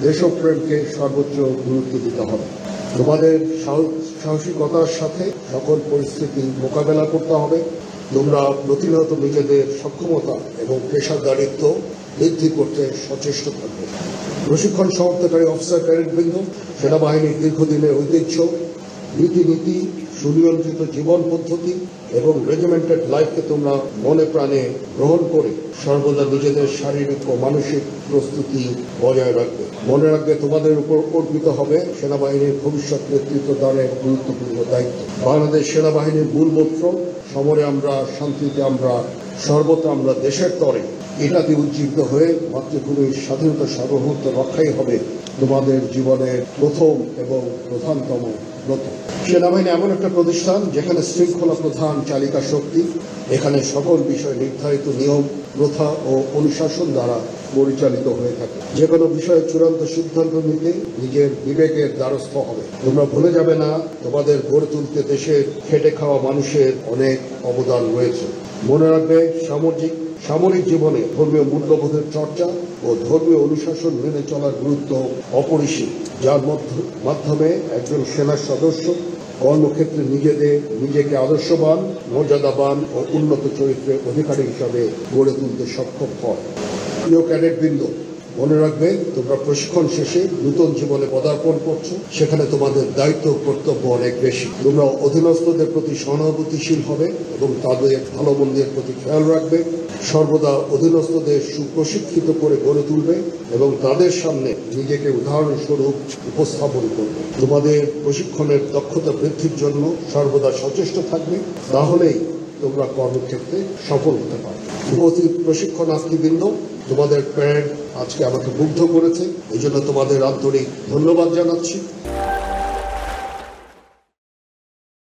দেশপ্রেমকে সর্বোচ্চ গুরুত্ব দিতে হবে। তোমাদের সাহসিকতার সাথে সকল পরিস্থিতি মোকাবেলা করতে হবে। তোমরা প্রতিনিয়ত নিজেদের সক্ষমতা এবং পেশাদারিত্ব বৃদ্ধি করতে সচেষ্ট থাকবে। প্রশিক্ষণ সমাপ্তকারী অফিসার ক্যাডেটবৃন্দ, সেনাবাহিনীর দীর্ঘদিনের ঐতিহ্য, রীতিনীতি, সুনিয়ন্ত্রিত জীবন পদ্ধতি এবং রেজিমেন্টেড লাইফকে তোমরা মনে প্রাণে গ্রহণ করে সর্বদা নিজেদের শারীরিক ও মানসিক প্রস্তুতি বজায় রাখবে। মনে রাখবে, তোমাদের উপর অর্পিত হবে সেনাবাহিনীর ভবিষ্যৎ নেতৃত্ব দানের গুরুত্বপূর্ণ দায়িত্ব। বাংলাদেশ সেনাবাহিনীর মূল মন্ত্র, সমরে আমরা, শান্তিতে আমরা, সর্বত্র আমরা, দেশের তরে, এটাতে উজ্জীবিত হয়ে মাতৃভূমির স্বাধীনতা সার্বভৌমত্ব রক্ষাই হবে তোমাদের জীবনের প্রথম এবং প্রধানতম ব্রত। সেনাবাহিনী এমন একটা প্রতিষ্ঠান যেখানে শৃঙ্খলা প্রধান চালিকা শক্তি। এখানে সকল বিষয় নির্ধারিত নিয়ম, প্রথা ও অনুশাসন দ্বারা পরিচালিত হয়ে থাকে। যে কোনো বিষয়ে চূড়ান্ত সিদ্ধান্ত নিতে নিজের বিবেকের দ্বারস্থ হবে। তোমরা ভুলে যাবে না, তোমাদের গড়ে তুলতে দেশের খেটে খাওয়া মানুষের অনেক অবদান রয়েছে। মনে রাখবে, সামরিক জীবনে ধর্মীয় মূল্যবোধের চর্চা ও ধর্মীয় অনুশাসন মেনে চলার গুরুত্ব অপরিসীম, যার মাধ্যমে একজন সেনা সদস্য কর্মক্ষেত্রে নিজেকে আদর্শবান, মর্যাদাবান ও উন্নত চরিত্রের অধিকারী হিসাবে গড়ে তুলতে সক্ষম হয়। প্রিয় ক্যাডেটবৃন্দ, মনে রাখবে, তোমরা প্রশিক্ষণ শেষে নতুন জীবনে পদার্পণ করছো। সেখানে তোমাদের দায়িত্ব কর্তব্য অনেক বেশি। তোমরা অধীনস্থদের প্রতি সহানুভূতিশীল হবে এবং তাদের ভালো মন্দের প্রতি খেয়াল রাখবে। সর্বদা অধীনস্থদের সুপ্রশিক্ষিত করে গড়ে তুলবে এবং তাদের সামনে নিজেকে উদাহরণস্বরূপ উপস্থাপন করবে। তোমাদের প্রশিক্ষণের দক্ষতা বৃদ্ধির জন্য সর্বদা সচেষ্ট থাকবে। তাহলেই তোমরা কর্মক্ষেত্রে সফল হতে পারবে। উপস্থিত প্রশিক্ষণার্থীবৃন্দ, তোমাদের প্যারেড আজকে আমাকে মুগ্ধ করেছে। এই জন্য তোমাদের আন্তরিক ধন্যবাদ জানাচ্ছি।